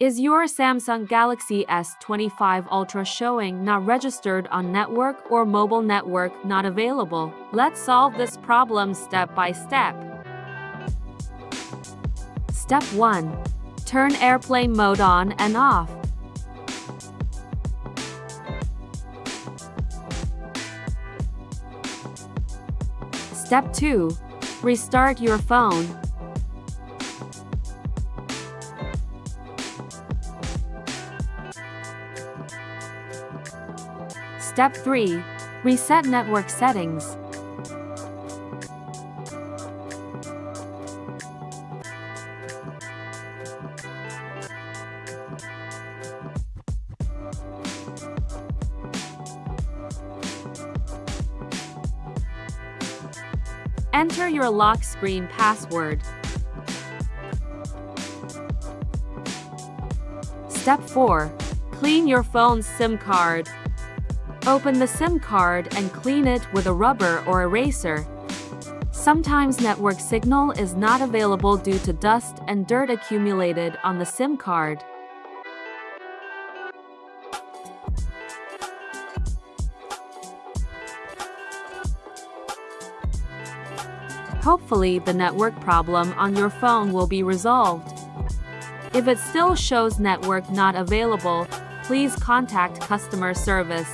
Is your Samsung Galaxy S25 Ultra showing not registered on network or mobile network not available? Let's solve this problem step by step. Step 1. Turn airplane mode on and off. Step 2. Restart your phone. Step 3. Reset network settings. Enter your lock screen password. Step 4. Clean your phone's SIM card. Open the SIM card and clean it with a rubber or eraser. Sometimes network signal is not available due to dust and dirt accumulated on the SIM card. Hopefully, the network problem on your phone will be resolved. If it still shows network not available, please contact customer service.